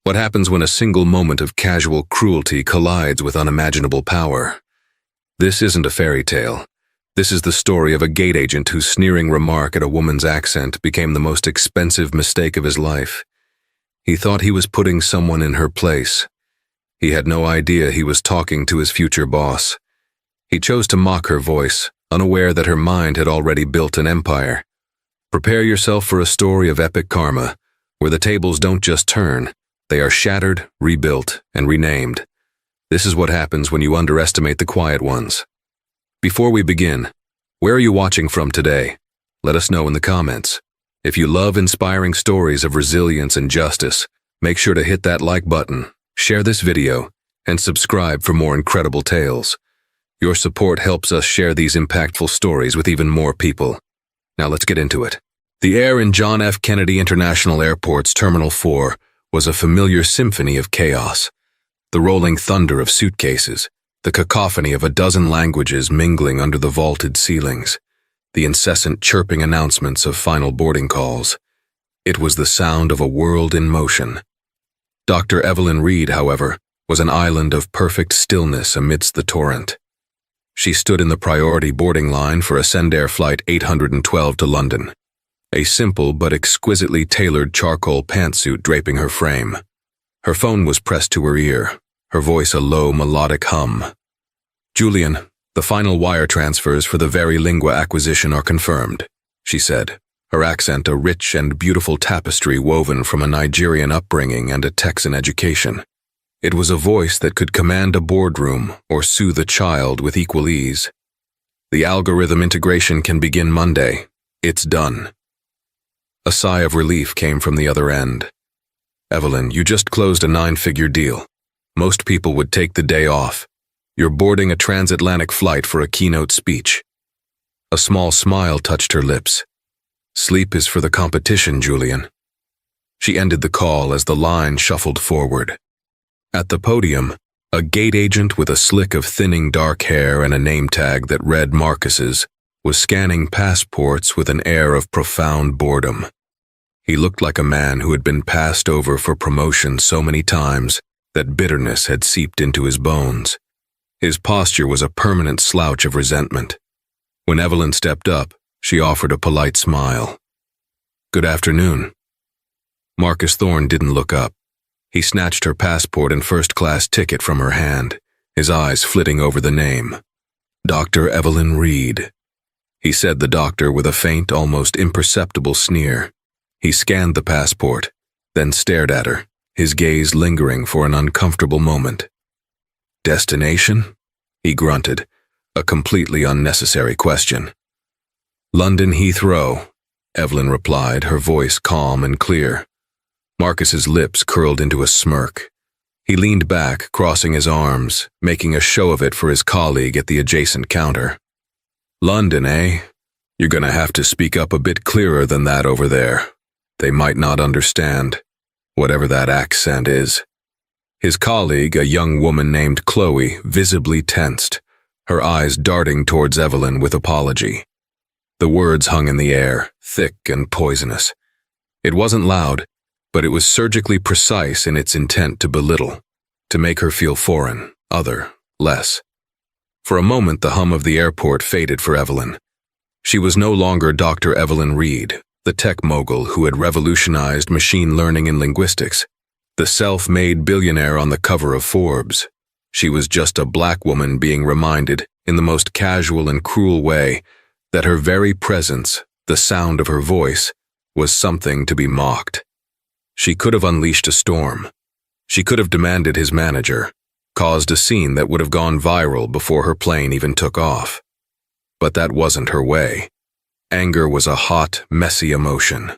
What happens when a single moment of casual cruelty collides with unimaginable power? This isn't a fairy tale. This is the story of a gate agent whose sneering remark at a woman's accent became the most expensive mistake of his life. He thought he was putting someone in her place. He had no idea he was talking to his future boss. He chose to mock her voice, unaware that her mind had already built an empire. Prepare yourself for a story of epic karma, where the tables don't just turn, they are shattered, rebuilt, and renamed. This is what happens when you underestimate the quiet ones. Before we begin, where are you watching from today? Let us know in the comments. If you love inspiring stories of resilience and justice, make sure to hit that like button, share this video, and subscribe for more incredible tales. Your support helps us share these impactful stories with even more people. Now let's get into it. The air in John F. Kennedy International Airport's Terminal 4 was a familiar symphony of chaos. The rolling thunder of suitcases, the cacophony of a dozen languages mingling under the vaulted ceilings, the incessant chirping announcements of final boarding calls. It was the sound of a world in motion. Dr. Evelyn Reed, however, was an island of perfect stillness amidst the torrent. She stood in the priority boarding line for Ascendair Flight 812 to London, a simple but exquisitely tailored charcoal pantsuit draping her frame. Her phone was pressed to her ear, her voice a low melodic hum. "Julian, the final wire transfers for the Very Lingua acquisition are confirmed," she said, her accent a rich and beautiful tapestry woven from a Nigerian upbringing and a Texan education. It was a voice that could command a boardroom or soothe a child with equal ease. "The algorithm integration can begin Monday. It's done." A sigh of relief came from the other end. "Evelyn, you just closed a 9-figure deal. Most people would take the day off. You're boarding a transatlantic flight for a keynote speech." A small smile touched her lips. "Sleep is for the competition, Julian." She ended the call as the line shuffled forward. At the podium, a gate agent with a slick of thinning dark hair and a name tag that read Marcus's was scanning passports with an air of profound boredom. He looked like a man who had been passed over for promotion so many times that bitterness had seeped into his bones. His posture was a permanent slouch of resentment. When Evelyn stepped up, she offered a polite smile. "Good afternoon." Marcus Thorne didn't look up. He snatched her passport and first-class ticket from her hand, his eyes flitting over the name. "Dr. Evelyn Reed," he said, the doctor with a faint, almost imperceptible sneer. He scanned the passport, then stared at her, his gaze lingering for an uncomfortable moment. "Destination?" he grunted, a completely unnecessary question. "London Heathrow," Evelyn replied, her voice calm and clear. Marcus's lips curled into a smirk. He leaned back, crossing his arms, making a show of it for his colleague at the adjacent counter. "London, eh? You're gonna have to speak up a bit clearer than that over there. They might not understand, whatever that accent is." His colleague, a young woman named Chloe, visibly tensed, her eyes darting towards Evelyn with apology. The words hung in the air, thick and poisonous. It wasn't loud, but it was surgically precise in its intent to belittle, to make her feel foreign, other, less. For a moment the hum of the airport faded for Evelyn. She was no longer Dr. Evelyn Reed, the tech mogul who had revolutionized machine learning and linguistics, the self-made billionaire on the cover of Forbes. She was just a black woman being reminded, in the most casual and cruel way, that her very presence, the sound of her voice, was something to be mocked. She could have unleashed a storm. She could have demanded his manager, caused a scene that would have gone viral before her plane even took off. But that wasn't her way. Anger was a hot, messy emotion.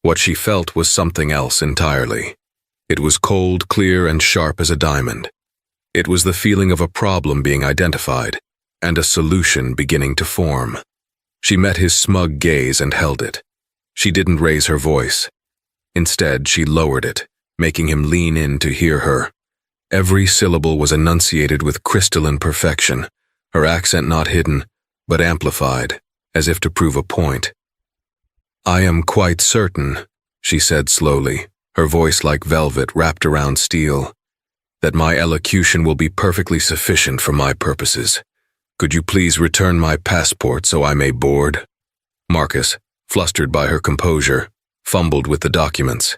What she felt was something else entirely. It was cold, clear, and sharp as a diamond. It was the feeling of a problem being identified, and a solution beginning to form. She met his smug gaze and held it. She didn't raise her voice. Instead, she lowered it, making him lean in to hear her. Every syllable was enunciated with crystalline perfection, her accent not hidden, but amplified, as if to prove a point. "I am quite certain," she said slowly, her voice like velvet wrapped around steel. "That my elocution will be perfectly sufficient for my purposes. Could you please return my passport so I may board?" Marcus, flustered by her composure, fumbled with the documents.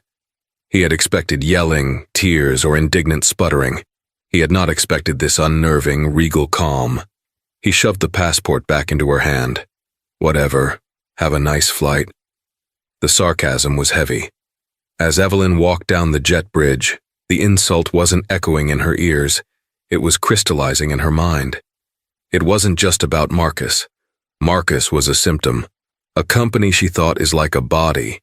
He had expected yelling, tears, or indignant sputtering. He had not expected this unnerving, regal calm. He shoved the passport back into her hand. "Whatever. Have a nice flight." The sarcasm was heavy. As Evelyn walked down the jet bridge, the insult wasn't echoing in her ears, it was crystallizing in her mind. It wasn't just about Marcus. Marcus was a symptom. A company, she thought, is like a body.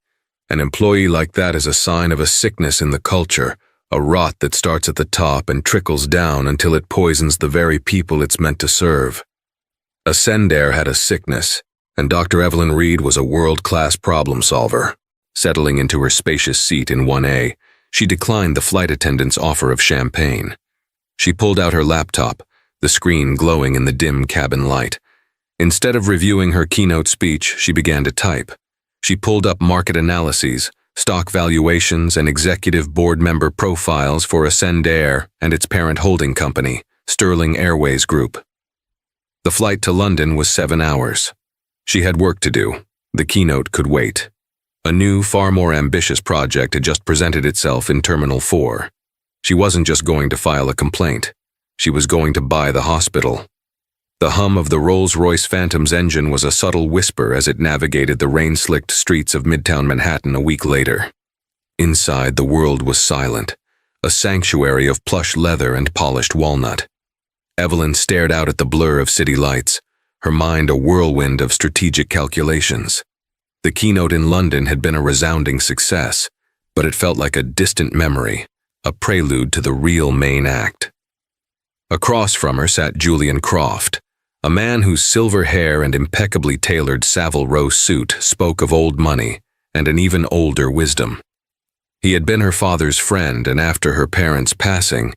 An employee like that is a sign of a sickness in the culture, a rot that starts at the top and trickles down until it poisons the very people it's meant to serve. Ascendair had a sickness, and Dr. Evelyn Reed was a world-class problem solver. Settling into her spacious seat in 1A, she declined the flight attendant's offer of champagne. She pulled out her laptop, the screen glowing in the dim cabin light. Instead of reviewing her keynote speech, she began to type. She pulled up market analyses, stock valuations, and executive board member profiles for Ascendair and its parent holding company, Sterling Airways Group. The flight to London was 7 hours. She had work to do. The keynote could wait. A new, far more ambitious project had just presented itself in Terminal 4. She wasn't just going to file a complaint. She was going to buy the hospital. The hum of the Rolls-Royce Phantom's engine was a subtle whisper as it navigated the rain-slicked streets of Midtown Manhattan a week later. Inside, the world was silent, a sanctuary of plush leather and polished walnut. Evelyn stared out at the blur of city lights, her mind a whirlwind of strategic calculations. The keynote in London had been a resounding success, but it felt like a distant memory, a prelude to the real main act. Across from her sat Julian Croft, a man whose silver hair and impeccably tailored Savile Row suit spoke of old money and an even older wisdom. He had been her father's friend and after her parents' passing,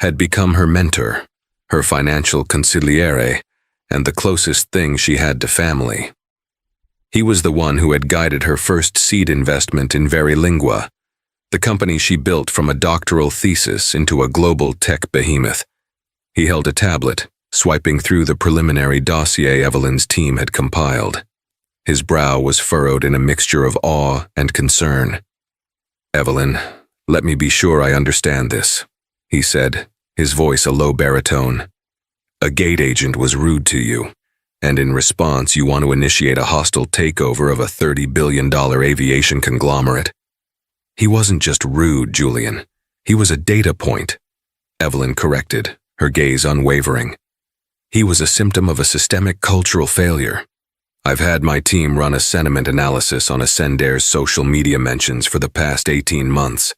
had become her mentor, her financial consigliere, and the closest thing she had to family. He was the one who had guided her first seed investment in Verilingua, the company she built from a doctoral thesis into a global tech behemoth. He held a tablet, swiping through the preliminary dossier Evelyn's team had compiled. His brow was furrowed in a mixture of awe and concern. "Evelyn, let me be sure I understand this," he said, his voice a low baritone. "A gate agent was rude to you, and in response you want to initiate a hostile takeover of a $30 billion aviation conglomerate." "He wasn't just rude, Julian. He was a data point," Evelyn corrected, her gaze unwavering. "He was a symptom of a systemic cultural failure. I've had my team run a sentiment analysis on Ascendair's social media mentions for the past 18 months.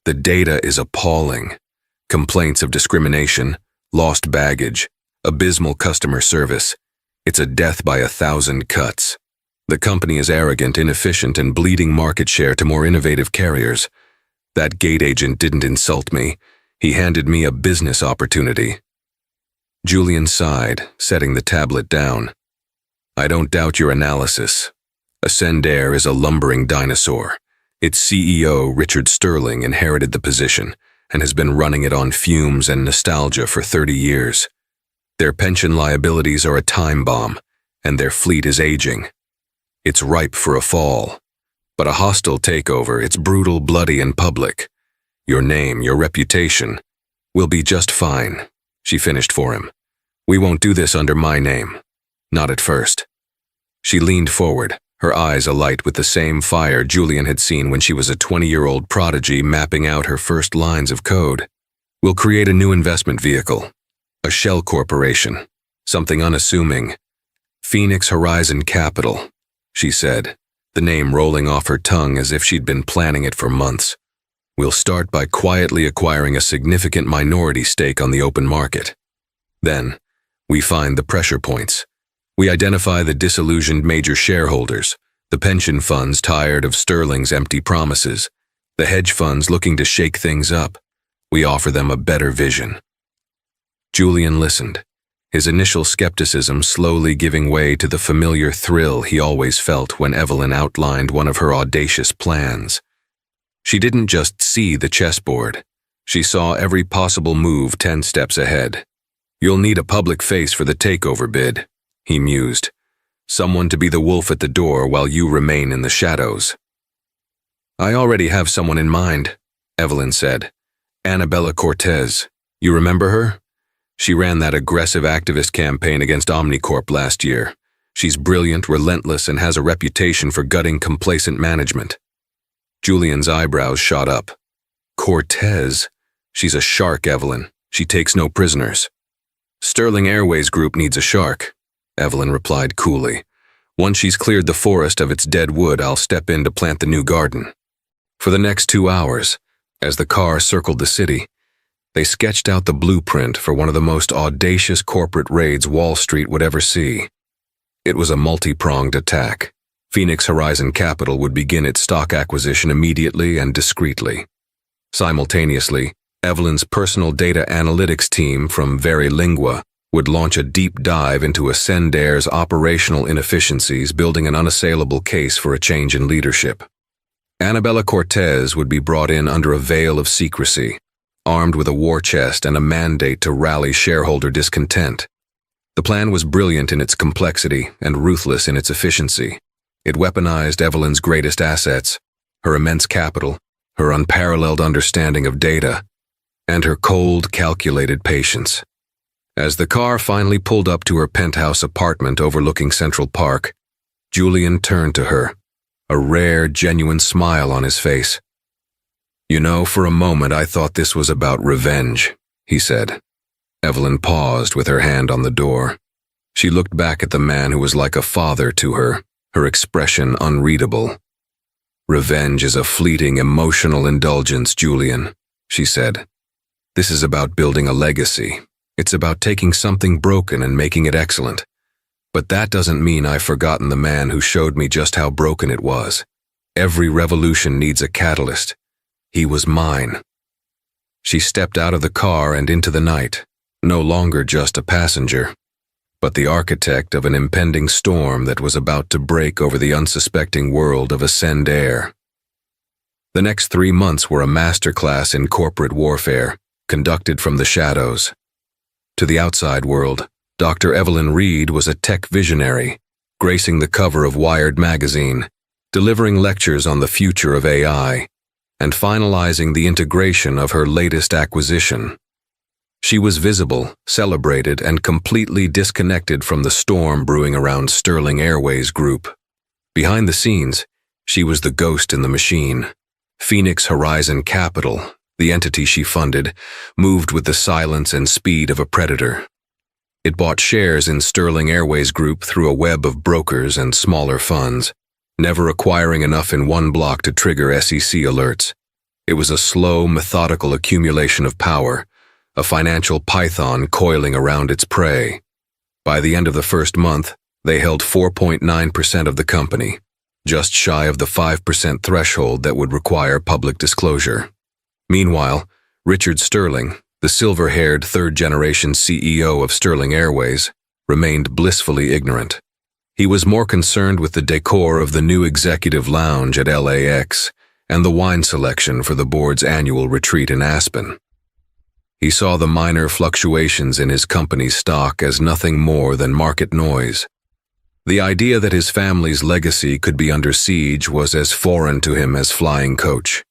The data is appalling. Complaints of discrimination, lost baggage, abysmal customer service. It's a death by 1,000 cuts. The company is arrogant, inefficient, and bleeding market share to more innovative carriers. That gate agent didn't insult me. He handed me a business opportunity." Julian sighed, setting the tablet down. "I don't doubt your analysis. Ascendair is a lumbering dinosaur. Its CEO, Richard Sterling, inherited the position and has been running it on fumes and nostalgia for 30 years. Their pension liabilities are a time bomb, and their fleet is aging. It's ripe for a fall. But a hostile takeover, it's brutal, bloody, and public. Your name, your reputation, will be just fine," she finished for him. "We won't do this under my name. Not at first." She leaned forward, her eyes alight with the same fire Julian had seen when she was a 20-year-old prodigy mapping out her first lines of code. "We'll create a new investment vehicle. A shell corporation. Something unassuming. Phoenix Horizon Capital," she said, the name rolling off her tongue as if she'd been planning it for months. "We'll start by quietly acquiring a significant minority stake on the open market. Then, we find the pressure points. We identify the disillusioned major shareholders, the pension funds tired of Sterling's empty promises, the hedge funds looking to shake things up. We offer them a better vision." Julian listened, his initial skepticism slowly giving way to the familiar thrill he always felt when Evelyn outlined one of her audacious plans. She didn't just see the chessboard. She saw every possible move 10 steps ahead. "You'll need a public face for the takeover bid," he mused. "Someone to be the wolf at the door while you remain in the shadows." "I already have someone in mind," Evelyn said. "Annabella Cortez. You remember her? She ran that aggressive activist campaign against Omnicorp last year. She's brilliant, relentless, and has a reputation for gutting complacent management." Julian's eyebrows shot up. "Cortez? She's a shark, Evelyn. She takes no prisoners." "Sterling Airways Group needs a shark," Evelyn replied coolly. "Once she's cleared the forest of its dead wood, I'll step in to plant the new garden." For the next 2 hours, as the car circled the city, they sketched out the blueprint for one of the most audacious corporate raids Wall Street would ever see. It was a multi-pronged attack. Phoenix Horizon Capital would begin its stock acquisition immediately and discreetly. Simultaneously, Evelyn's personal data analytics team from Verilingua would launch a deep dive into Ascendair's operational inefficiencies, building an unassailable case for a change in leadership. Annabella Cortez would be brought in under a veil of secrecy, armed with a war chest and a mandate to rally shareholder discontent. The plan was brilliant in its complexity and ruthless in its efficiency. It weaponized Evelyn's greatest assets, her immense capital, her unparalleled understanding of data, and her cold, calculated patience. As the car finally pulled up to her penthouse apartment overlooking Central Park, Julian turned to her, a rare, genuine smile on his face. "You know, for a moment I thought this was about revenge," he said. Evelyn paused with her hand on the door. She looked back at the man who was like a father to her, her expression unreadable. "Revenge is a fleeting, emotional indulgence, Julian," she said. "This is about building a legacy. It's about taking something broken and making it excellent. But that doesn't mean I've forgotten the man who showed me just how broken it was. Every revolution needs a catalyst. He was mine." She stepped out of the car and into the night, no longer just a passenger, but the architect of an impending storm that was about to break over the unsuspecting world of Ascendair. The next 3 months were a masterclass in corporate warfare, conducted from the shadows. To the outside world, Dr. Evelyn Reed was a tech visionary, gracing the cover of Wired magazine, delivering lectures on the future of AI, and finalizing the integration of her latest acquisition. She was visible, celebrated, and completely disconnected from the storm brewing around Sterling Airways Group. Behind the scenes, she was the ghost in the machine. Phoenix Horizon Capital, the entity she funded, moved with the silence and speed of a predator. It bought shares in Sterling Airways Group through a web of brokers and smaller funds, never acquiring enough in one block to trigger SEC alerts. It was a slow, methodical accumulation of power, a financial python coiling around its prey. By the end of the first month, they held 4.9% of the company, just shy of the 5% threshold that would require public disclosure. Meanwhile, Richard Sterling, the silver-haired third-generation CEO of Sterling Airways, remained blissfully ignorant. He was more concerned with the decor of the new executive lounge at LAX and the wine selection for the board's annual retreat in Aspen. He saw the minor fluctuations in his company's stock as nothing more than market noise. The idea that his family's legacy could be under siege was as foreign to him as flying coach.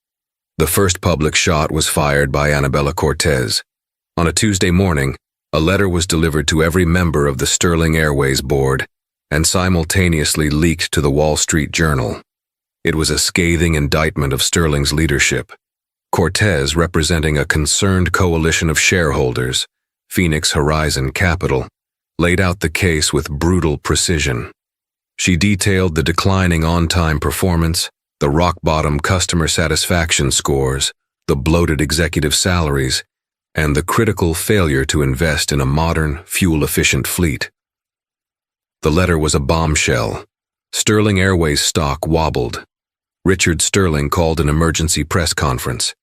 The first public shot was fired by Annabella Cortez. On a Tuesday morning, a letter was delivered to every member of the Sterling Airways board and simultaneously leaked to the Wall Street Journal. It was a scathing indictment of Sterling's leadership. Cortez, representing a concerned coalition of shareholders, Phoenix Horizon Capital, laid out the case with brutal precision. She detailed the declining on-time performance, the rock-bottom customer satisfaction scores, the bloated executive salaries, and the critical failure to invest in a modern, fuel-efficient fleet. The letter was a bombshell. Sterling Airways stock wobbled. Richard Sterling called an emergency press conference.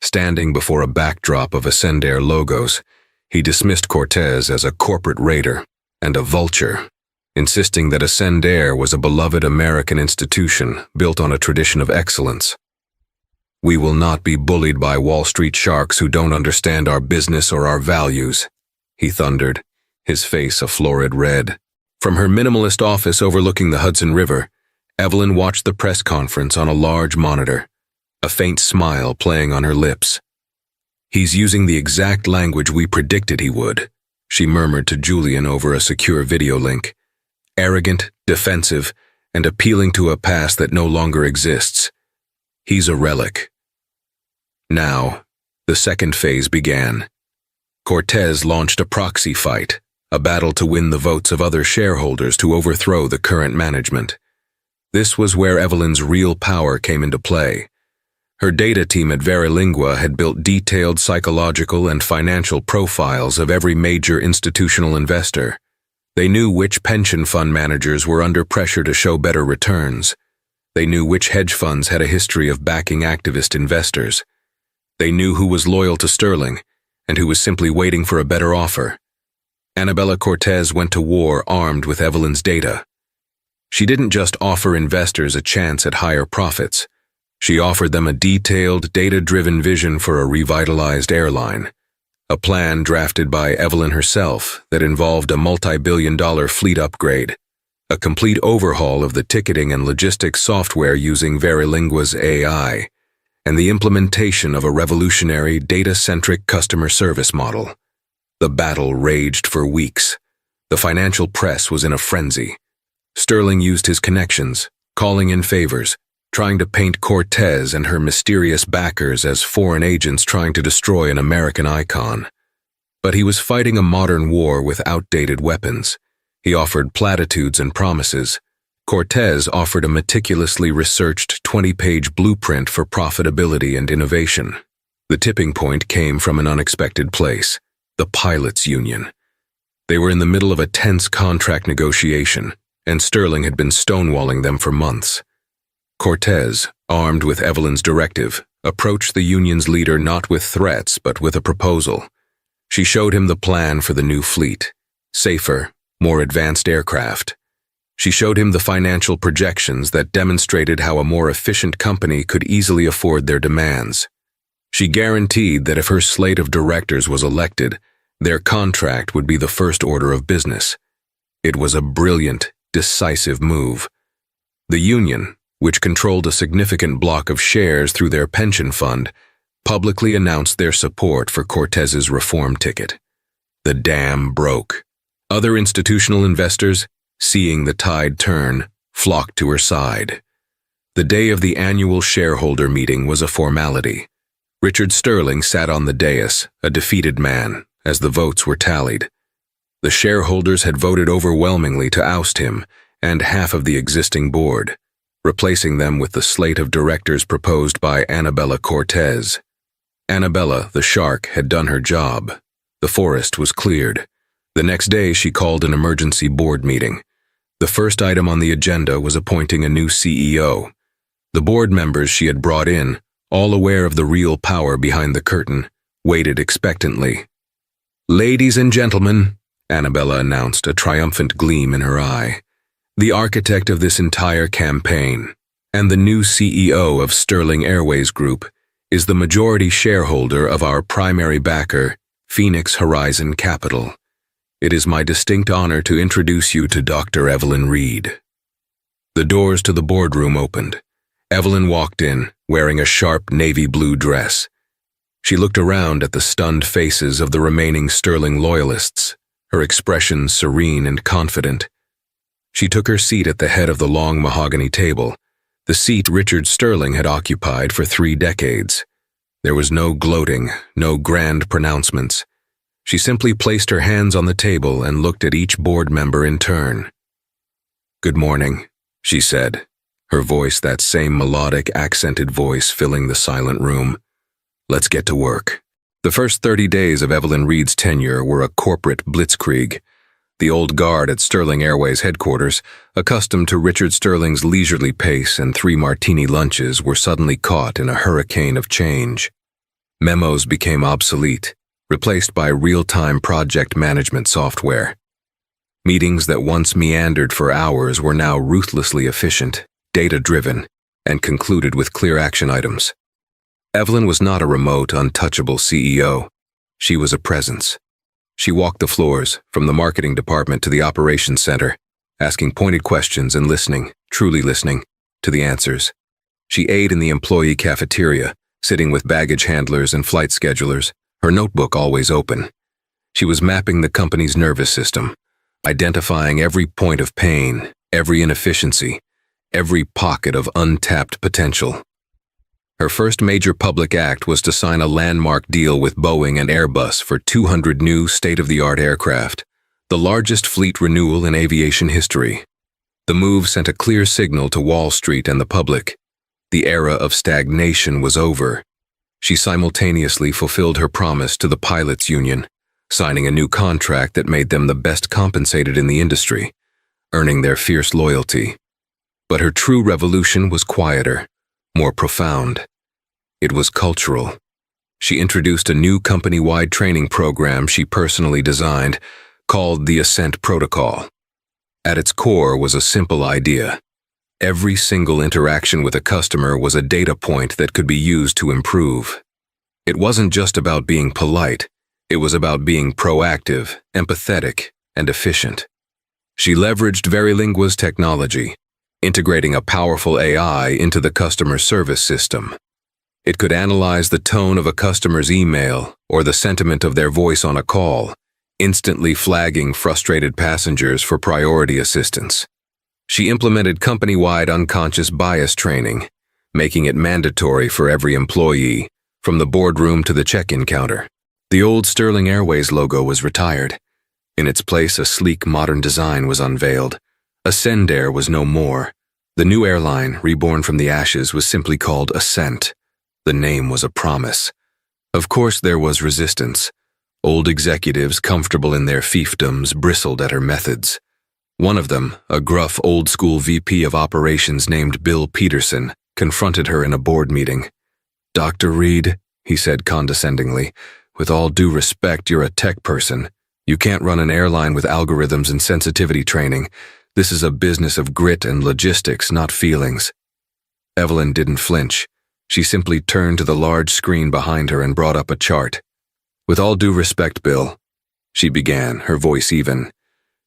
Standing before a backdrop of Ascendair logos, he dismissed Cortez as a corporate raider and a vulture, insisting that Ascendair was a beloved American institution built on a tradition of excellence. We will not be bullied by Wall Street sharks who don't understand our business or our values, he thundered, his face a florid red. From her minimalist office overlooking the Hudson River, Evelyn watched the press conference on a large monitor, a faint smile playing on her lips. He's using the exact language we predicted he would, she murmured to Julian over a secure video link. Arrogant, defensive, and appealing to a past that no longer exists. He's a relic. Now, the second phase began. Cortez launched a proxy fight, a battle to win the votes of other shareholders to overthrow the current management. This was where Evelyn's real power came into play. Her data team at Verilingua had built detailed psychological and financial profiles of every major institutional investor. They knew which pension fund managers were under pressure to show better returns. They knew which hedge funds had a history of backing activist investors. They knew who was loyal to Sterling and who was simply waiting for a better offer. Annabella Cortez went to war armed with Evelyn's data. She didn't just offer investors a chance at higher profits. She offered them a detailed, data-driven vision for a revitalized airline. A plan drafted by Evelyn herself that involved a multi-billion-dollar fleet upgrade, a complete overhaul of the ticketing and logistics software using Verilingua's AI, and the implementation of a revolutionary data-centric customer service model. The battle raged for weeks. The financial press was in a frenzy. Sterling used his connections, calling in favors, trying to paint Cortez and her mysterious backers as foreign agents trying to destroy an American icon. But he was fighting a modern war with outdated weapons. He offered platitudes and promises. Cortez offered a meticulously researched 20-page blueprint for profitability and innovation. The tipping point came from an unexpected place, the pilots' union. They were in the middle of a tense contract negotiation, and Sterling had been stonewalling them for months. Cortez, armed with Evelyn's directive, approached the union's leader not with threats but with a proposal. She showed him the plan for the new fleet, safer, more advanced aircraft. She showed him the financial projections that demonstrated how a more efficient company could easily afford their demands. She guaranteed that if her slate of directors was elected, their contract would be the first order of business. It was a brilliant, decisive move. The union, which controlled a significant block of shares through their pension fund, publicly announced their support for Cortez's reform ticket. The dam broke. Other institutional investors, seeing the tide turn, flocked to her side. The day of the annual shareholder meeting was a formality. Richard Sterling sat on the dais, a defeated man, as the votes were tallied. The shareholders had voted overwhelmingly to oust him and half of the existing board, replacing them with the slate of directors proposed by Annabella Cortez. Annabella, the shark, had done her job. The forest was cleared. The next day she called an emergency board meeting. The first item on the agenda was appointing a new CEO. The board members she had brought in, all aware of the real power behind the curtain, waited expectantly. "Ladies and gentlemen," Annabella announced, a triumphant gleam in her eye, "the architect of this entire campaign, and the new CEO of Sterling Airways Group, is the majority shareholder of our primary backer, Phoenix Horizon Capital. It is my distinct honor to introduce you to Dr. Evelyn Reed." The doors to the boardroom opened. Evelyn walked in, wearing a sharp navy blue dress. She looked around at the stunned faces of the remaining Sterling loyalists, her expression serene and confident. She took her seat at the head of the long mahogany table, the seat Richard Sterling had occupied for 3 decades. There was no gloating, no grand pronouncements. She simply placed her hands on the table and looked at each board member in turn. "Good morning," she said, her voice that same melodic, accented voice filling the silent room. "Let's get to work." The first 30 days of Evelyn Reed's tenure were a corporate blitzkrieg. The old guard at Sterling Airways headquarters, accustomed to Richard Sterling's leisurely pace and 3 martini lunches, were suddenly caught in a hurricane of change. Memos became obsolete, replaced by real-time project management software. Meetings that once meandered for hours were now ruthlessly efficient, data-driven, and concluded with clear action items. Evelyn was not a remote, untouchable CEO. She was a presence. She walked the floors, from the marketing department to the operations center, asking pointed questions and listening, truly listening, to the answers. She ate in the employee cafeteria, sitting with baggage handlers and flight schedulers, her notebook always open. She was mapping the company's nervous system, identifying every point of pain, every inefficiency, every pocket of untapped potential. Her first major public act was to sign a landmark deal with Boeing and Airbus for 200 new state-of-the-art aircraft, the largest fleet renewal in aviation history. The move sent a clear signal to Wall Street and the public. The era of stagnation was over. She simultaneously fulfilled her promise to the pilots' union, signing a new contract that made them the best compensated in the industry, earning their fierce loyalty. But her true revolution was quieter, more profound. It was cultural. She introduced a new company-wide training program she personally designed, called the Ascent Protocol. At its core was a simple idea. Every single interaction with a customer was a data point that could be used to improve. It wasn't just about being polite, it was about being proactive, empathetic, and efficient. She leveraged Verilingua's technology, integrating a powerful AI into the customer service system. It could analyze the tone of a customer's email or the sentiment of their voice on a call, instantly flagging frustrated passengers for priority assistance. She implemented company-wide unconscious bias training, making it mandatory for every employee, from the boardroom to the check-in counter. The old Sterling Airways logo was retired. In its place, a sleek modern design was unveiled. Ascendair was no more. The new airline, reborn from the ashes, was simply called Ascent. The name was a promise. Of course, there was resistance. Old executives, comfortable in their fiefdoms, bristled at her methods. One of them, a gruff old-school VP of operations named Bill Peterson, confronted her in a board meeting. "Dr. Reed," he said condescendingly, "with all due respect, you're a tech person. You can't run an airline with algorithms and sensitivity training. This is a business of grit and logistics, not feelings." Evelyn didn't flinch. She simply turned to the large screen behind her and brought up a chart. "With all due respect, Bill," she began, her voice even,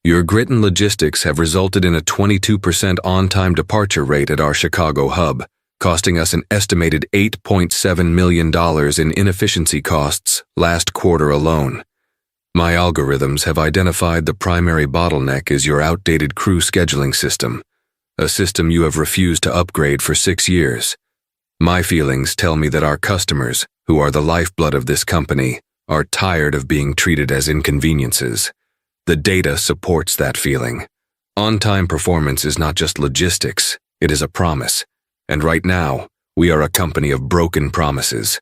"your grit and logistics have resulted in a 22% on-time departure rate at our Chicago hub, costing us an estimated $8.7 million in inefficiency costs last quarter alone. My algorithms have identified the primary bottleneck is your outdated crew scheduling system, a system you have refused to upgrade for 6 years. My feelings tell me that our customers, who are the lifeblood of this company, are tired of being treated as inconveniences. The data supports that feeling. On-time performance is not just logistics, it is a promise. And right now, we are a company of broken promises."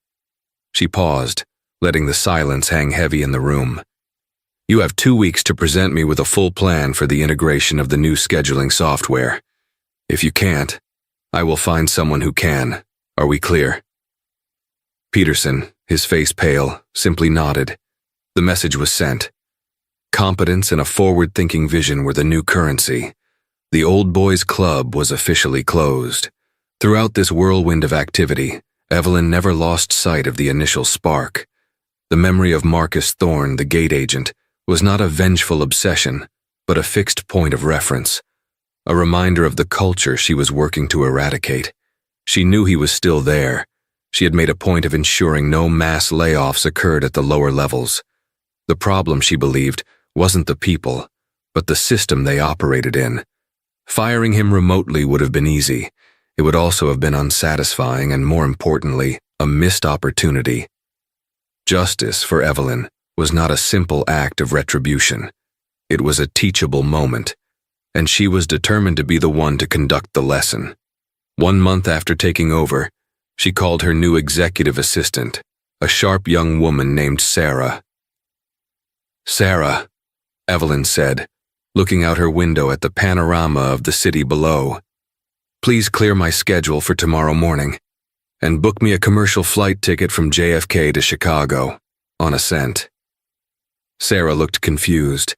She paused, letting the silence hang heavy in the room. "You have 2 weeks to present me with a full plan for the integration of the new scheduling software. If you can't, I will find someone who can. Are we clear?" Peterson, his face pale, simply nodded. The message was sent. Competence and a forward-thinking vision were the new currency. The Old Boys Club was officially closed. Throughout this whirlwind of activity, Evelyn never lost sight of the initial spark. The memory of Marcus Thorne, the gate agent, was not a vengeful obsession, but a fixed point of reference, a reminder of the culture she was working to eradicate. She knew he was still there. She had made a point of ensuring no mass layoffs occurred at the lower levels. The problem, she believed, wasn't the people, but the system they operated in. Firing him remotely would have been easy. It would also have been unsatisfying and, more importantly, a missed opportunity. Justice, for Evelyn, was not a simple act of retribution. It was a teachable moment, and she was determined to be the one to conduct the lesson. 1 month after taking over, she called her new executive assistant, a sharp young woman named Sarah. "Sarah," Evelyn said, looking out her window at the panorama of the city below, "please clear my schedule for tomorrow morning, and book me a commercial flight ticket from JFK to Chicago, on Ascent." Sarah looked confused.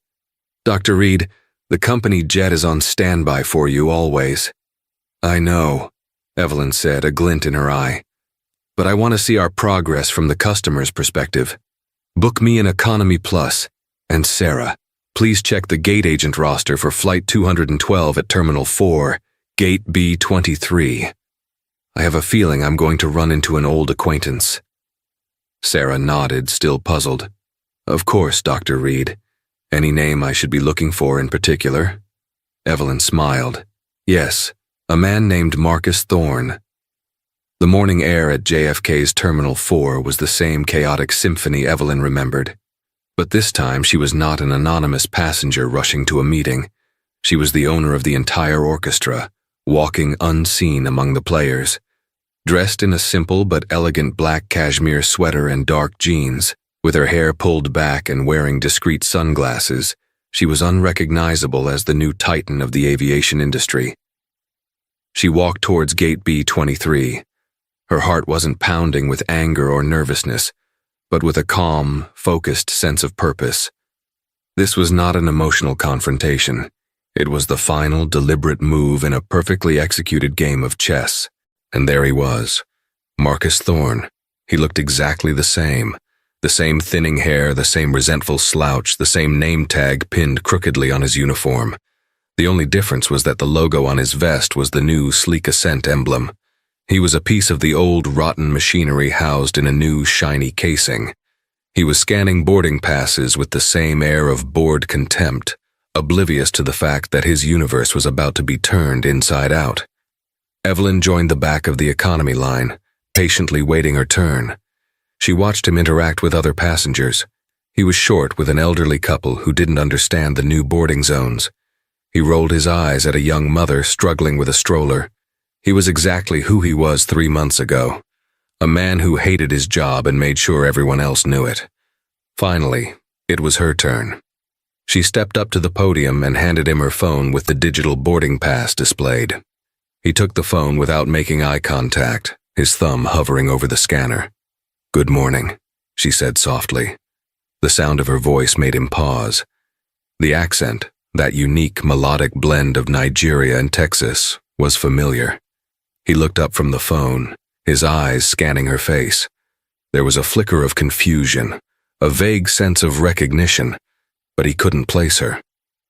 "Dr. Reed, the company jet is on standby for you always." "I know," Evelyn said, a glint in her eye. but I want to see our progress from the customer's perspective. Book me an Economy Plus. And Sarah, please check the gate agent roster for Flight 212 at Terminal 4, Gate B23. I have a feeling I'm going to run into an old acquaintance." Sarah nodded, still puzzled. "Of course, Dr. Reed. Any name I should be looking for in particular?" Evelyn smiled. "Yes, a man named Marcus Thorne." The morning air at JFK's Terminal 4 was the same chaotic symphony Evelyn remembered. But this time she was not an anonymous passenger rushing to a meeting. She was the owner of the entire orchestra, walking unseen among the players. Dressed in a simple but elegant black cashmere sweater and dark jeans, with her hair pulled back and wearing discreet sunglasses, she was unrecognizable as the new titan of the aviation industry. She walked towards Gate B23. Her heart wasn't pounding with anger or nervousness, but with a calm, focused sense of purpose. This was not an emotional confrontation. It was the final, deliberate move in a perfectly executed game of chess. And there he was, Marcus Thorne. He looked exactly the same thinning hair, the same resentful slouch, the same name tag pinned crookedly on his uniform. The only difference was that the logo on his vest was the new sleek Ascent emblem. He was a piece of the old, rotten machinery housed in a new, shiny casing. He was scanning boarding passes with the same air of bored contempt, oblivious to the fact that his universe was about to be turned inside out. Evelyn joined the back of the economy line, patiently waiting her turn. She watched him interact with other passengers. He was short with an elderly couple who didn't understand the new boarding zones. He rolled his eyes at a young mother struggling with a stroller. He was exactly who he was 3 months ago, a man who hated his job and made sure everyone else knew it. Finally, it was her turn. She stepped up to the podium and handed him her phone with the digital boarding pass displayed. He took the phone without making eye contact, his thumb hovering over the scanner. "Good morning," she said softly. The sound of her voice made him pause. The accent, that unique melodic blend of Nigeria and Texas, was familiar. He looked up from the phone, his eyes scanning her face. There was a flicker of confusion, a vague sense of recognition, but he couldn't place her.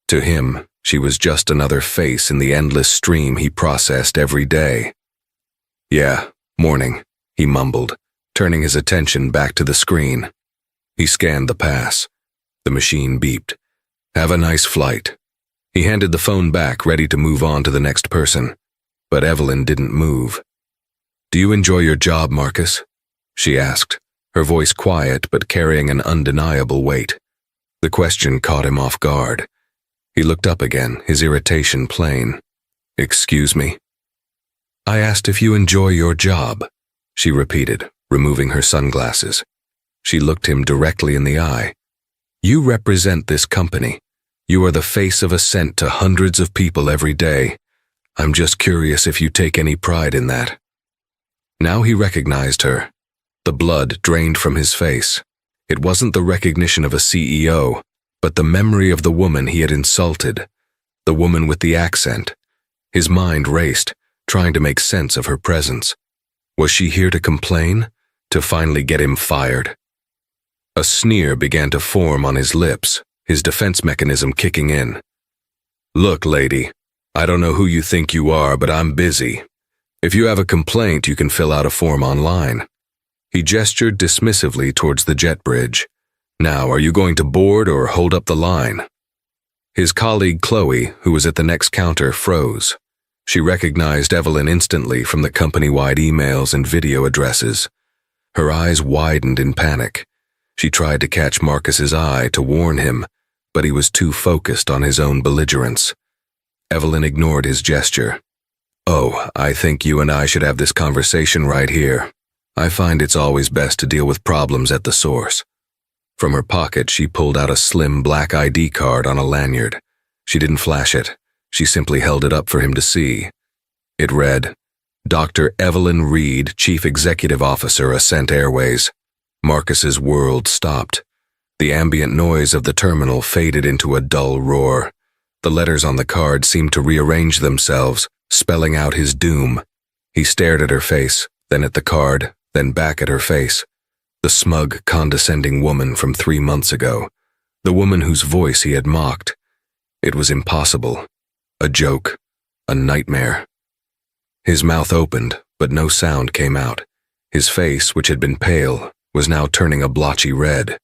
To him, she was just another face in the endless stream he processed every day. "Yeah, morning," he mumbled, turning his attention back to the screen. He scanned the pass. The machine beeped. "Have a nice flight." He handed the phone back, ready to move on to the next person. But Evelyn didn't move. "Do you enjoy your job, Marcus?" she asked, her voice quiet but carrying an undeniable weight. The question caught him off guard. He looked up again, his irritation plain. "Excuse me?" "I asked if you enjoy your job," she repeated, removing her sunglasses. She looked him directly in the eye. "You represent this company. You are the face of Ascent to hundreds of people every day. I'm just curious if you take any pride in that." Now he recognized her. The blood drained from his face. It wasn't the recognition of a CEO, but the memory of the woman he had insulted, the woman with the accent. His mind raced, trying to make sense of her presence. Was she here to complain? To finally get him fired? A sneer began to form on his lips, his defense mechanism kicking in. "Look, lady, I don't know who you think you are, but I'm busy. If you have a complaint, you can fill out a form online." He gestured dismissively towards the jet bridge. "Now, are you going to board or hold up the line?" His colleague Chloe, who was at the next counter, froze. She recognized Evelyn instantly from the company-wide emails and video addresses. Her eyes widened in panic. She tried to catch Marcus's eye to warn him, but he was too focused on his own belligerence. Evelyn ignored his gesture. "Oh, I think you and I should have this conversation right here. I find it's always best to deal with problems at the source." From her pocket, she pulled out a slim black ID card on a lanyard. She didn't flash it. She simply held it up for him to see. It read, "Dr. Evelyn Reed, Chief Executive Officer, Ascent Airways." Marcus's world stopped. The ambient noise of the terminal faded into a dull roar. The letters on the card seemed to rearrange themselves, spelling out his doom. He stared at her face, then at the card, then back at her face. The smug, condescending woman from 3 months ago. The woman whose voice he had mocked. It was impossible. A joke. A nightmare. His mouth opened, but no sound came out. His face, which had been pale, was now turning a blotchy red.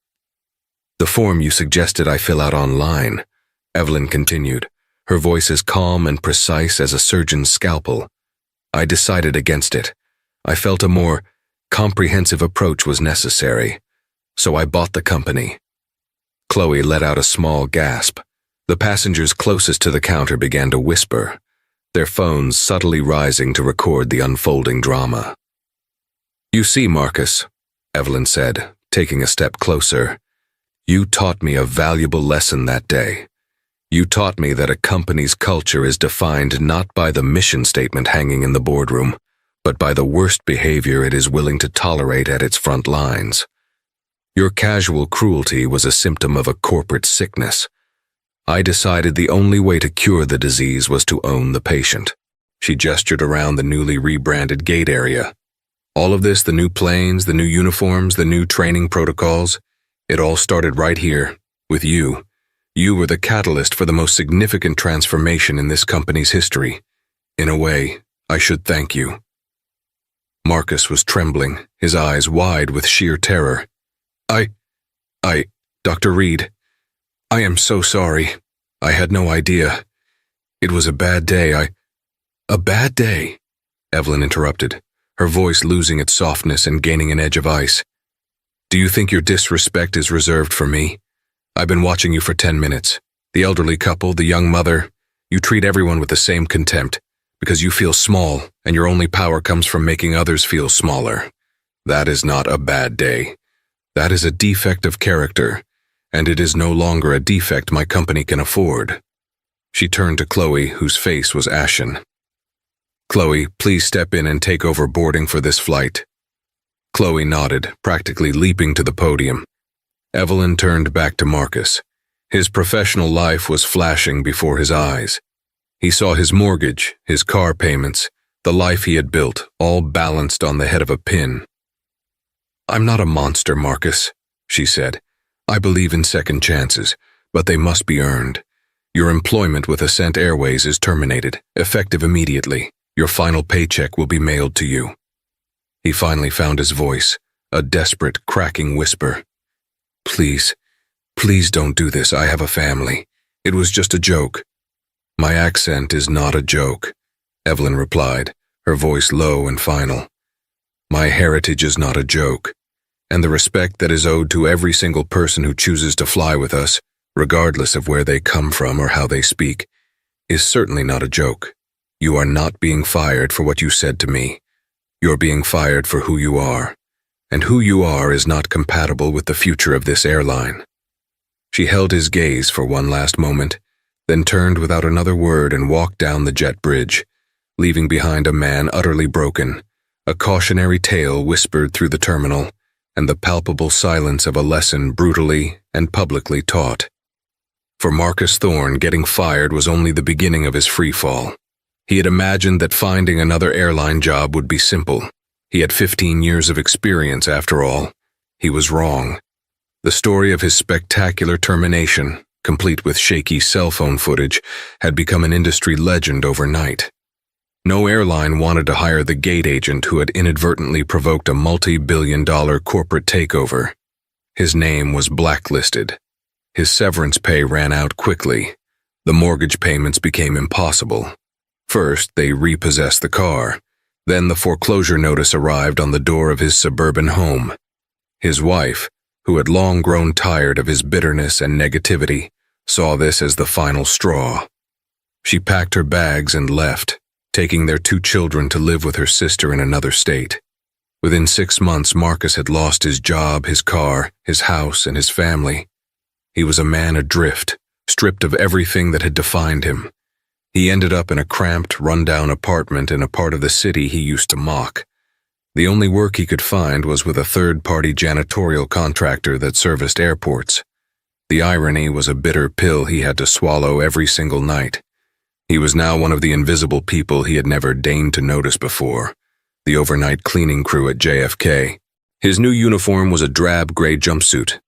"The form you suggested I fill out online," Evelyn continued, her voice as calm and precise as a surgeon's scalpel. "I decided against it. I felt a more comprehensive approach was necessary, so I bought the company." Chloe let out a small gasp. The passengers closest to the counter began to whisper, their phones subtly rising to record the unfolding drama. "You see, Marcus," Evelyn said, taking a step closer, "you taught me a valuable lesson that day. You taught me that a company's culture is defined not by the mission statement hanging in the boardroom, but by the worst behavior it is willing to tolerate at its front lines. Your casual cruelty was a symptom of a corporate sickness. I decided the only way to cure the disease was to own the patient." She gestured around the newly rebranded gate area. "All of this, the new planes, the new uniforms, the new training protocols, it all started right here, with you. You were the catalyst for the most significant transformation in this company's history. In a way, I should thank you." Marcus was trembling, his eyes wide with sheer terror. Dr. Reed, I am so sorry. I had no idea. It was a bad day. A bad day?" Evelyn interrupted, her voice losing its softness and gaining an edge of ice. "Do you think your disrespect is reserved for me? I've been watching you for 10 minutes. The elderly couple, the young mother, you treat everyone with the same contempt, because you feel small and your only power comes from making others feel smaller. That is not a bad day. That is a defect of character, and it is no longer a defect my company can afford." She turned to Chloe, whose face was ashen. "Chloe, please step in and take over boarding for this flight." Chloe nodded, practically leaping to the podium. Evelyn turned back to Marcus. His professional life was flashing before his eyes. He saw his mortgage, his car payments, the life he had built, all balanced on the head of a pin. "I'm not a monster, Marcus," she said. "I believe in second chances, but they must be earned. Your employment with Ascent Airways is terminated, effective immediately. Your final paycheck will be mailed to you." He finally found his voice, a desperate, cracking whisper. Please don't do this. I have a family. It was just a joke." "My accent is not a joke," Evelyn replied, her voice low and final. "My heritage is not a joke, and the respect that is owed to every single person who chooses to fly with us, regardless of where they come from or how they speak, is certainly not a joke. You are not being fired for what you said to me. You're being fired for who you are, and who you are is not compatible with the future of this airline." She held his gaze for one last moment, then turned without another word and walked down the jet bridge, leaving behind a man utterly broken, a cautionary tale whispered through the terminal, and the palpable silence of a lesson brutally and publicly taught. For Marcus Thorne, getting fired was only the beginning of his freefall. He had imagined that finding another airline job would be simple. He had 15 years of experience after all. He was wrong. The story of his spectacular termination, complete with shaky cell phone footage, had become an industry legend overnight. No airline wanted to hire the gate agent who had inadvertently provoked a multi-billion-dollar corporate takeover. His name was blacklisted. His severance pay ran out quickly. The mortgage payments became impossible. First, they repossessed the car. Then the foreclosure notice arrived on the door of his suburban home. His wife, who had long grown tired of his bitterness and negativity, saw this as the final straw. She packed her bags and left, taking their 2 children to live with her sister in another state. Within 6 months, Marcus had lost his job, his car, his house, and his family. He was a man adrift, stripped of everything that had defined him. He ended up in a cramped, run-down apartment in a part of the city he used to mock. The only work he could find was with a third-party janitorial contractor that serviced airports. The irony was a bitter pill he had to swallow every single night. He was now one of the invisible people he had never deigned to notice before, the overnight cleaning crew at JFK. His new uniform was a drab gray jumpsuit.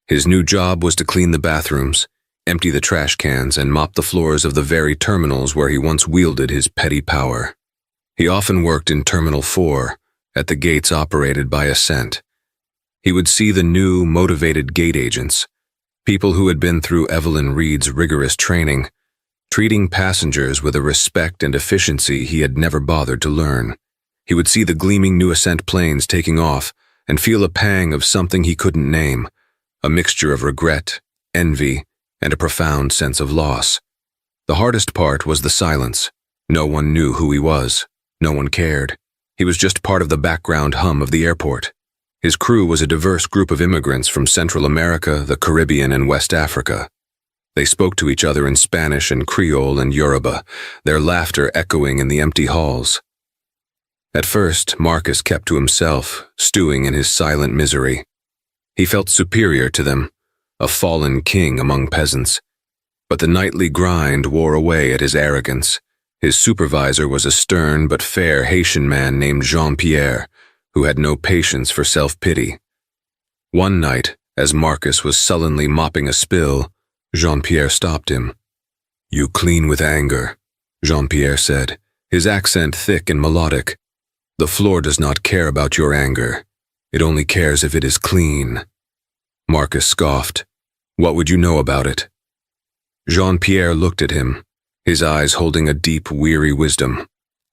His new job was to clean the bathrooms, empty the trash cans, and mop the floors of the very terminals where he once wielded his petty power. He often worked in Terminal 4, at the gates operated by Ascent. He would see the new, motivated gate agents, people who had been through Evelyn Reed's rigorous training, treating passengers with a respect and efficiency he had never bothered to learn. He would see the gleaming new Ascent planes taking off and feel a pang of something he couldn't name, a mixture of regret, envy, and a profound sense of loss. The hardest part was the silence. No one knew who he was. No one cared. He was just part of the background hum of the airport. His crew was a diverse group of immigrants from Central America, the Caribbean, and West Africa. They spoke to each other in Spanish and Creole and Yoruba, their laughter echoing in the empty halls. At first, Marcus kept to himself, stewing in his silent misery. He felt superior to them, a fallen king among peasants. But the nightly grind wore away at his arrogance. His supervisor was a stern but fair Haitian man named Jean-Pierre, who had no patience for self-pity. One night, as Marcus was sullenly mopping a spill, Jean-Pierre stopped him. "You clean with anger," Jean-Pierre said, his accent thick and melodic. "The floor does not care about your anger. It only cares if it is clean." Marcus scoffed. "What would you know about it?" Jean-Pierre looked at him, his eyes holding a deep, weary wisdom.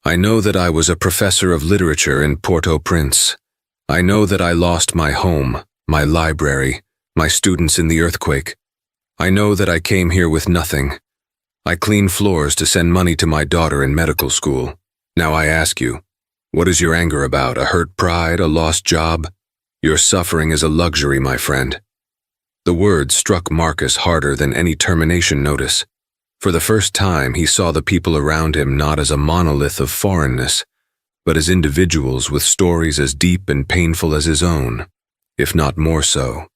"I know that I was a professor of literature in Port-au-Prince. I know that I lost my home, my library, my students in the earthquake. I know that I came here with nothing. I clean floors to send money to my daughter in medical school. Now I ask you, what is your anger about? A hurt pride, a lost job? Your suffering is a luxury, my friend." The words struck Marcus harder than any termination notice. For the first time, he saw the people around him not as a monolith of foreignness, but as individuals with stories as deep and painful as his own, if not more so.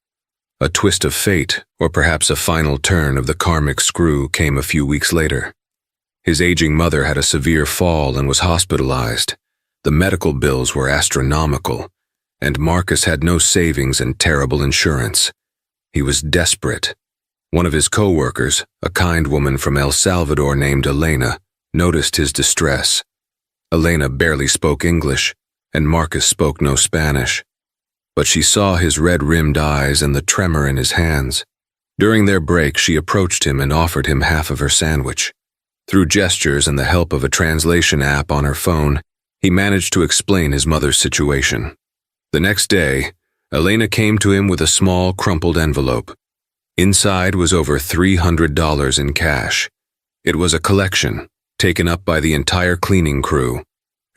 A twist of fate, or perhaps a final turn of the karmic screw, came a few weeks later. His aging mother had a severe fall and was hospitalized. The medical bills were astronomical, and Marcus had no savings and terrible insurance. He was desperate. One of his co-workers, a kind woman from El Salvador named Elena, noticed his distress. Elena barely spoke English, and Marcus spoke no Spanish. But she saw his red-rimmed eyes and the tremor in his hands. During their break, she approached him and offered him half of her sandwich. Through gestures and the help of a translation app on her phone, he managed to explain his mother's situation. The next day, Elena came to him with a small, crumpled envelope. Inside was over $300 in cash. It was a collection, taken up by the entire cleaning crew.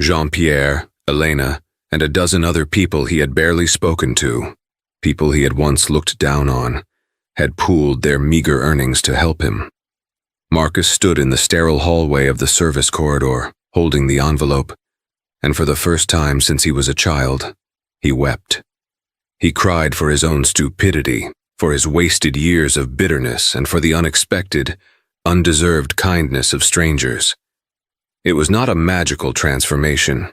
Jean-Pierre, Elena, and a dozen other people he had barely spoken to, people he had once looked down on, had pooled their meager earnings to help him. Marcus stood in the sterile hallway of the service corridor, holding the envelope, and for the first time since he was a child, he wept. He cried for his own stupidity, for his wasted years of bitterness, and for the unexpected, undeserved kindness of strangers. It was not a magical transformation,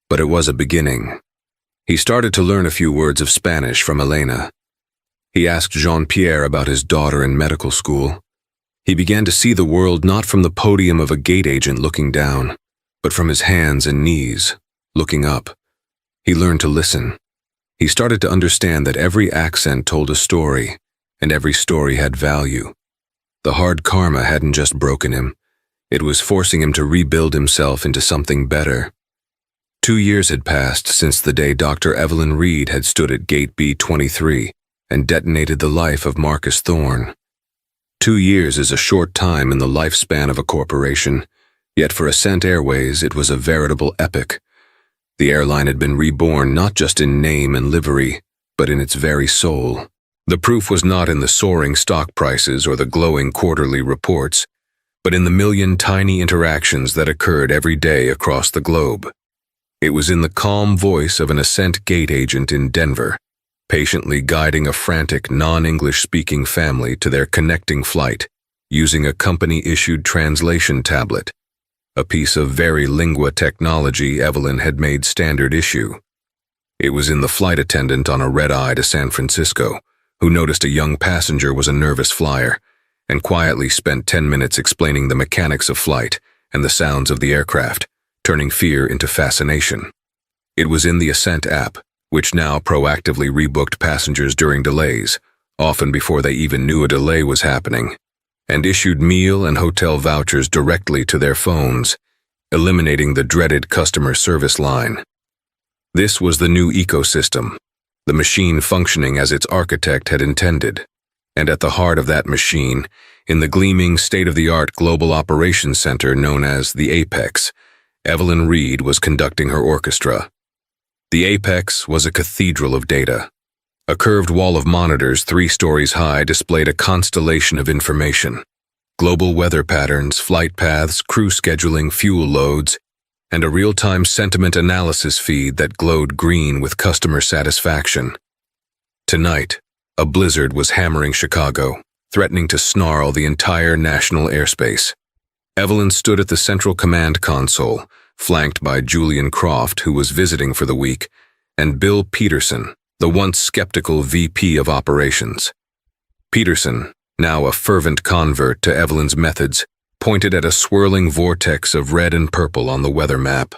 but it was a beginning. He started to learn a few words of Spanish from Elena. He asked Jean-Pierre about his daughter in medical school. He began to see the world not from the podium of a gate agent looking down, but from his hands and knees, looking up. He learned to listen. He started to understand that every accent told a story, and every story had value. The hard karma hadn't just broken him. It was forcing him to rebuild himself into something better. 2 years had passed since the day Dr. Evelyn Reed had stood at Gate B23 and detonated the life of Marcus Thorne. 2 years is a short time in the lifespan of a corporation, yet for Ascent Airways it was a veritable epic. The airline had been reborn not just in name and livery, but in its very soul. The proof was not in the soaring stock prices or the glowing quarterly reports, but in the million tiny interactions that occurred every day across the globe. It was in the calm voice of an Ascent gate agent in Denver, patiently guiding a frantic non-English-speaking family to their connecting flight, using a company-issued translation tablet. a piece of very lingua technology Evelyn had made standard issue. It was in the flight attendant on a red-eye to San Francisco, who noticed a young passenger was a nervous flyer, and quietly spent 10 minutes explaining the mechanics of flight and the sounds of the aircraft, turning fear into fascination. It was in the Ascent app, which now proactively rebooked passengers during delays, often before they even knew a delay was happening, and issued meal and hotel vouchers directly to their phones, eliminating the dreaded customer service line. This was the new ecosystem, the machine functioning as its architect had intended. And at the heart of that machine, in the gleaming state-of-the-art global operations center known as the Apex, Evelyn Reed was conducting her orchestra. The Apex was a cathedral of data. A curved wall of monitors 3 stories high displayed a constellation of information: global weather patterns, flight paths, crew scheduling, fuel loads, and a real-time sentiment analysis feed that glowed green with customer satisfaction. Tonight, a blizzard was hammering Chicago, threatening to snarl the entire national airspace. Evelyn stood at the central command console, flanked by Julian Croft, who was visiting for the week, and Bill Peterson, the once skeptical VP of operations. Peterson, now a fervent convert to Evelyn's methods, pointed at a swirling vortex of red and purple on the weather map.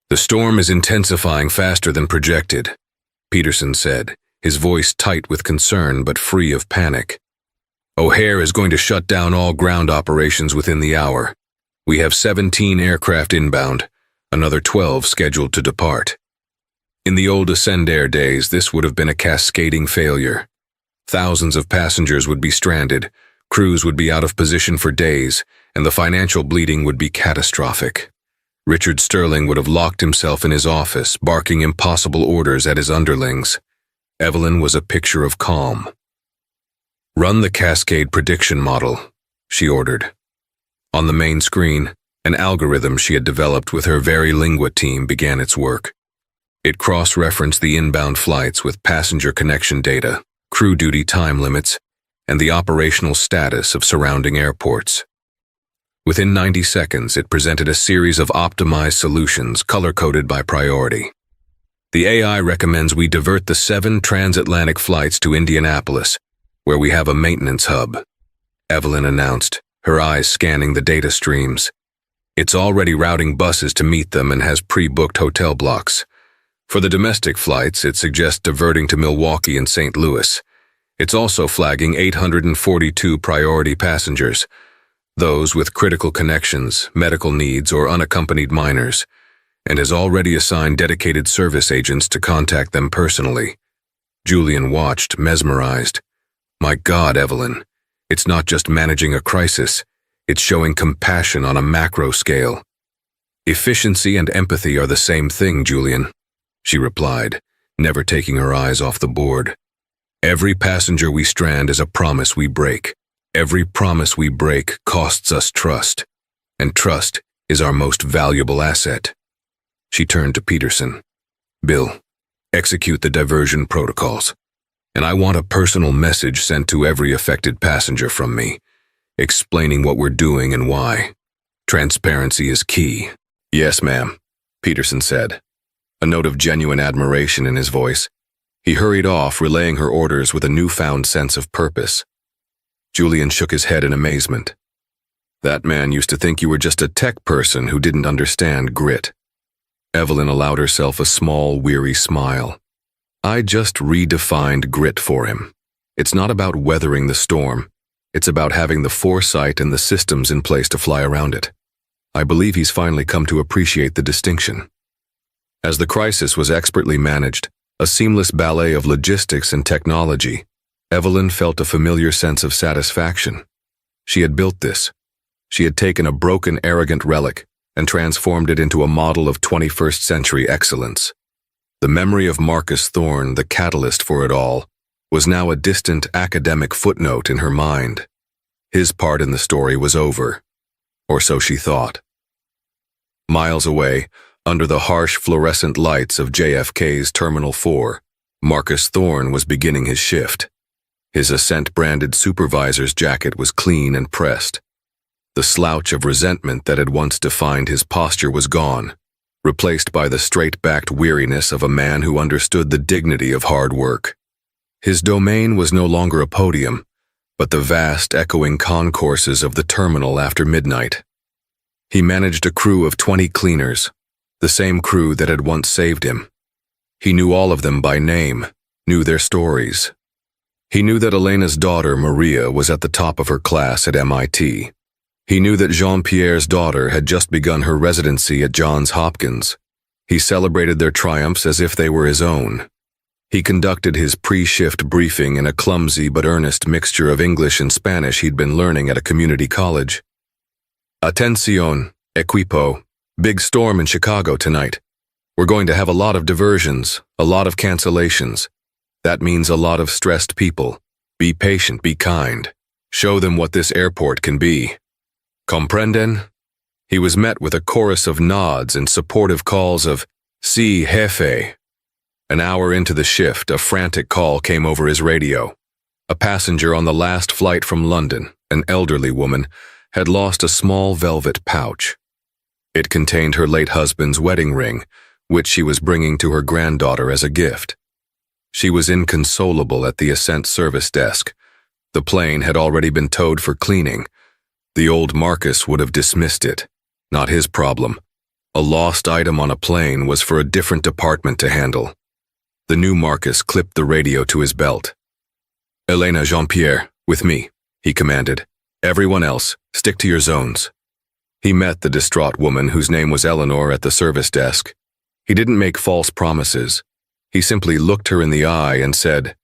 "The storm is intensifying faster than projected," Peterson said, his voice tight with concern but free of panic. "O'Hare is going to shut down all ground operations within the hour. We have 17 aircraft inbound, another 12 scheduled to depart." In the old Ascendair days, this would have been a cascading failure. Thousands of passengers would be stranded, crews would be out of position for days, and the financial bleeding would be catastrophic. Richard Sterling would have locked himself in his office, barking impossible orders at his underlings. Evelyn was a picture of calm. "Run the cascade prediction model," she ordered. On the main screen, an algorithm she had developed with her very lingua team began its work. It cross-referenced the inbound flights with passenger connection data, crew duty time limits, and the operational status of surrounding airports. Within 90 seconds, it presented a series of optimized solutions color-coded by priority. "The AI recommends we divert the 7 transatlantic flights to Indianapolis, where we have a maintenance hub," Evelyn announced, her eyes scanning the data streams. "It's already routing buses to meet them and has pre-booked hotel blocks. For the domestic flights, it suggests diverting to Milwaukee and St. Louis. It's also flagging 842 priority passengers, those with critical connections, medical needs, or unaccompanied minors, and has already assigned dedicated service agents to contact them personally." Julian watched, mesmerized. "My God, Evelyn, it's not just managing a crisis, it's showing compassion on a macro scale." "Efficiency and empathy are the same thing, Julian," she replied, never taking her eyes off the board. "Every passenger we strand is a promise we break. Every promise we break costs us trust, and trust is our most valuable asset." She turned to Peterson. "Bill, execute the diversion protocols, and I want a personal message sent to every affected passenger from me, explaining what we're doing and why. Transparency is key." "Yes, ma'am," Peterson said, a note of genuine admiration in his voice. He hurried off, relaying her orders with a newfound sense of purpose. Julian shook his head in amazement. "That man used to think you were just a tech person who didn't understand grit." Evelyn allowed herself a small, weary smile. "I just redefined grit for him. It's not about weathering the storm. It's about having the foresight and the systems in place to fly around it. I believe he's finally come to appreciate the distinction." As the crisis was expertly managed, a seamless ballet of logistics and technology, Evelyn felt a familiar sense of satisfaction. She had built this. She had taken a broken, arrogant relic and transformed it into a model of 21st century excellence. The memory of Marcus Thorne, the catalyst for it all, was now a distant academic footnote in her mind. His part in the story was over, or so she thought. Miles away, under the harsh fluorescent lights of JFK's Terminal 4, Marcus Thorne was beginning his shift. His Ascent-branded supervisor's jacket was clean and pressed. The slouch of resentment that had once defined his posture was gone, replaced by the straight-backed weariness of a man who understood the dignity of hard work. His domain was no longer a podium, but the vast, echoing concourses of the terminal after midnight. He managed a crew of 20 cleaners, the same crew that had once saved him. He knew all of them by name, knew their stories. He knew that Elena's daughter, Maria, was at the top of her class at MIT. He knew that Jean-Pierre's daughter had just begun her residency at Johns Hopkins. He celebrated their triumphs as if they were his own. He conducted his pre-shift briefing in a clumsy but earnest mixture of English and Spanish he'd been learning at a community college. Atención, equipo. Big storm in Chicago tonight. We're going to have a lot of diversions, a lot of cancellations. That means a lot of stressed people. Be patient, be kind. Show them what this airport can be. Comprenden? He was met with a chorus of nods and supportive calls of, "Sí, jefe." An hour into the shift, a frantic call came over his radio. A passenger on the last flight from London, an elderly woman, had lost a small velvet pouch. It contained her late husband's wedding ring, which she was bringing to her granddaughter as a gift. She was inconsolable at the ascent service desk. The plane had already been towed for cleaning. The old Marcus would have dismissed it. Not his problem. A lost item on a plane was for a different department to handle. The new Marcus clipped the radio to his belt. "Elena, Jean-Pierre, with me," he commanded. "Everyone else, stick to your zones." He met the distraught woman whose name was Eleanor at the service desk. He didn't make false promises. He simply looked her in the eye and said,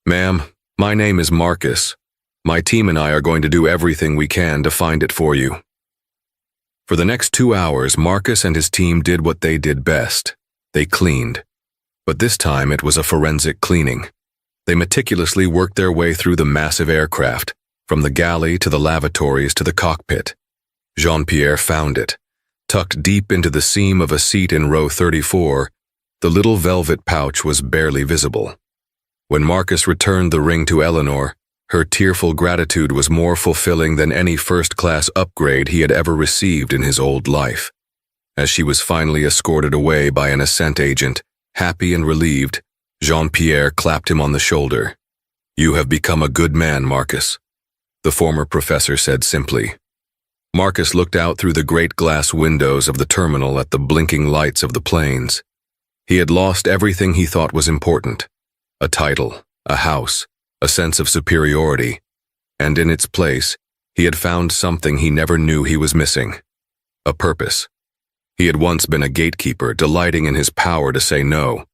"Ma'am, my name is Marcus. My team and I are going to do everything we can to find it for you." For the next 2 hours, Marcus and his team did what they did best. They cleaned. But this time it was a forensic cleaning. They meticulously worked their way through the massive aircraft, from the galley to the lavatories to the cockpit. Jean-Pierre found it. Tucked deep into the seam of a seat in row 34, the little velvet pouch was barely visible. When Marcus returned the ring to Eleanor, her tearful gratitude was more fulfilling than any first-class upgrade he had ever received in his old life. As she was finally escorted away by an ascent agent, happy and relieved, Jean-Pierre clapped him on the shoulder. "You have become a good man, Marcus," the former professor said simply. Marcus looked out through the great glass windows of the terminal at the blinking lights of the planes. He had lost everything he thought was important: a title, a house, a sense of superiority, and in its place, he had found something he never knew he was missing: a purpose. He had once been a gatekeeper, delighting in his power to say no.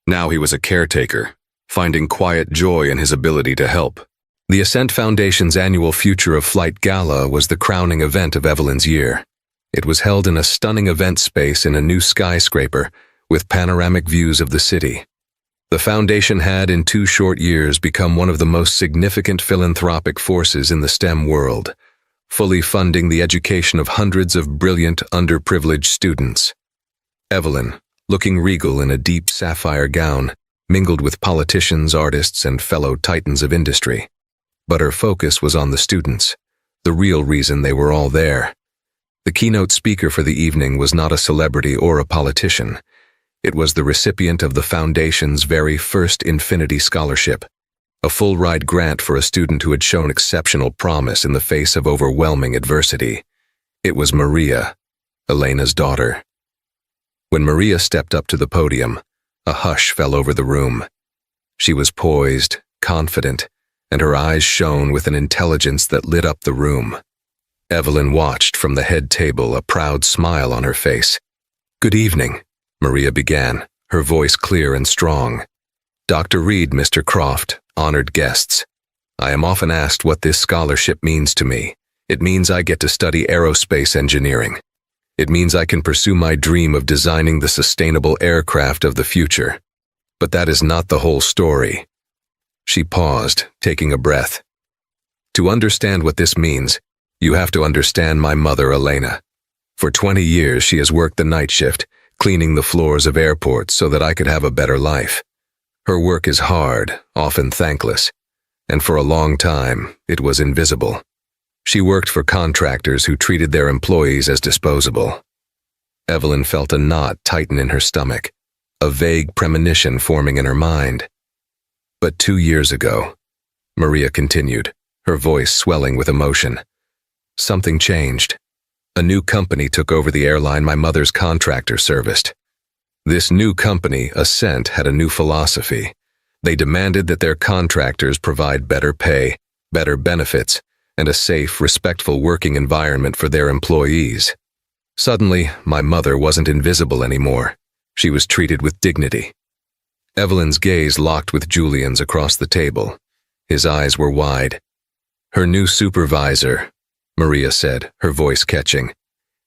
Now he was a caretaker, finding quiet joy in his ability to help. The Ascent Foundation's annual Future of Flight Gala was the crowning event of Evelyn's year. It was held in a stunning event space in a new skyscraper, with panoramic views of the city. The foundation had, in 2 short years, become one of the most significant philanthropic forces in the STEM world, fully funding the education of hundreds of brilliant, underprivileged students. Evelyn, looking regal in a deep sapphire gown, mingled with politicians, artists, and fellow titans of industry. But her focus was on the students, the real reason they were all there. The keynote speaker for the evening was not a celebrity or a politician. It was the recipient of the Foundation's very first Infinity Scholarship, a full-ride grant for a student who had shown exceptional promise in the face of overwhelming adversity. It was Maria, Elena's daughter. When Maria stepped up to the podium, a hush fell over the room. She was poised, confident, and her eyes shone with an intelligence that lit up the room. Evelyn watched from the head table, a proud smile on her face. "Good evening," Maria began, her voice clear and strong. "Dr. Reed, Mr. Croft, honored guests. I am often asked what this scholarship means to me. It means I get to study aerospace engineering. It means I can pursue my dream of designing the sustainable aircraft of the future. But that is not the whole story." She paused, taking a breath. "To understand what this means, you have to understand my mother, Elena. For 20 years, she has worked the night shift, cleaning the floors of airports so that I could have a better life. Her work is hard, often thankless, and for a long time, it was invisible. She worked for contractors who treated their employees as disposable. Evelyn felt a knot tighten in her stomach, a vague premonition forming in her mind. But 2 years ago, Maria continued, her voice swelling with emotion, something changed. A new company took over the airline my mother's contractor serviced. This new company, Ascent, had a new philosophy. They demanded that their contractors provide better pay, better benefits, and a safe, respectful working environment for their employees. Suddenly, my mother wasn't invisible anymore. She was treated with dignity. Evelyn's gaze locked with Julian's across the table. His eyes were wide. Her new supervisor, Maria said, her voice catching,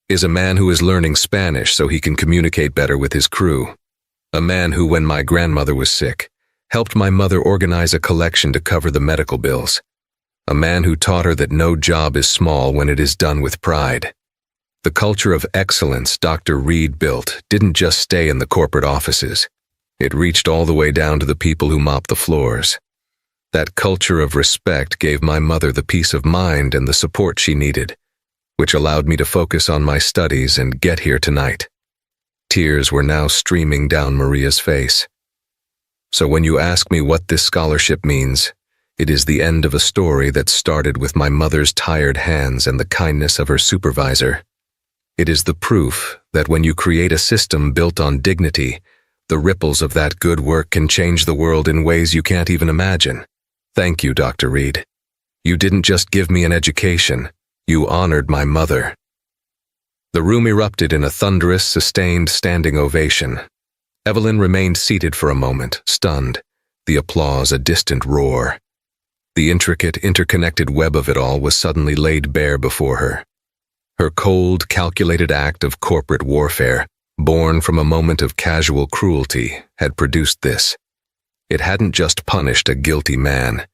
is a man who is learning Spanish so he can communicate better with his crew. A man who, when my grandmother was sick, helped my mother organize a collection to cover the medical bills. A man who taught her that no job is small when it is done with pride. The culture of excellence Dr. Reed built didn't just stay in the corporate offices. It reached all the way down to the people who mop the floors. That culture of respect gave my mother the peace of mind and the support she needed, which allowed me to focus on my studies and get here tonight. Tears were now streaming down Maria's face. So when you ask me what this scholarship means, it is the end of a story that started with my mother's tired hands and the kindness of her supervisor. It is the proof that when you create a system built on dignity, the ripples of that good work can change the world in ways you can't even imagine. Thank you, Dr. Reed. You didn't just give me an education, you honored my mother. The room erupted in a thunderous, sustained standing ovation. Evelyn remained seated for a moment, stunned, the applause a distant roar. The intricate, interconnected web of it all was suddenly laid bare before her. Her cold, calculated act of corporate warfare, born from a moment of casual cruelty, had produced this. It hadn't just punished a guilty man.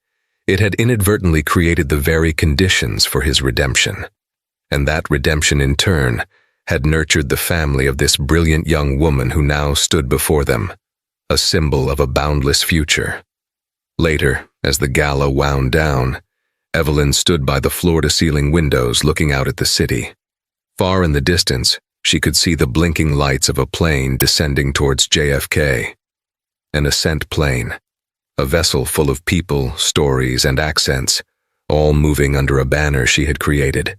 It had inadvertently created the very conditions for his redemption. And that redemption, in turn, had nurtured the family of this brilliant young woman who now stood before them, a symbol of a boundless future. Later, as the gala wound down, Evelyn stood by the floor-to-ceiling windows looking out at the city. Far in the distance, she could see the blinking lights of a plane descending towards JFK. An Ascent plane, a vessel full of people, stories, and accents, all moving under a banner she had created.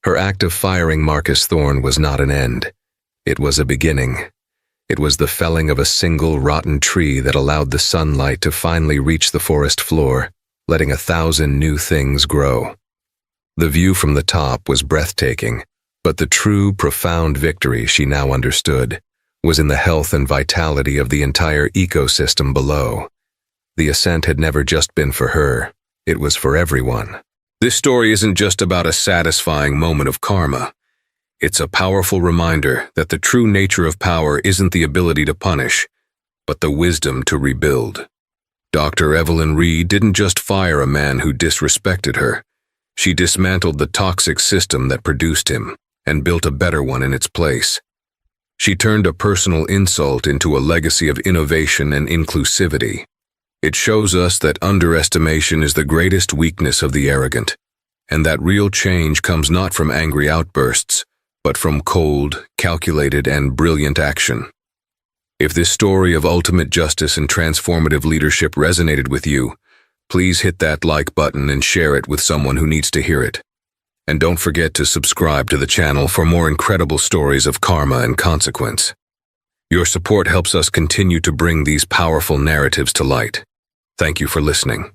Her act of firing Marcus Thorne was not an end. It was a beginning. It was the felling of a single rotten tree that allowed the sunlight to finally reach the forest floor, letting 1,000 new things grow. The view from the top was breathtaking, but the true, profound victory she now understood was in the health and vitality of the entire ecosystem below. The ascent had never just been for her, it was for everyone. This story isn't just about a satisfying moment of karma. It's a powerful reminder that the true nature of power isn't the ability to punish, but the wisdom to rebuild. Dr. Evelyn Reed didn't just fire a man who disrespected her. She dismantled the toxic system that produced him and built a better one in its place. She turned a personal insult into a legacy of innovation and inclusivity. It shows us that underestimation is the greatest weakness of the arrogant, and that real change comes not from angry outbursts, but from cold, calculated, and brilliant action. If this story of ultimate justice and transformative leadership resonated with you, please hit that like button and share it with someone who needs to hear it. And don't forget to subscribe to the channel for more incredible stories of karma and consequence. Your support helps us continue to bring these powerful narratives to light. Thank you for listening.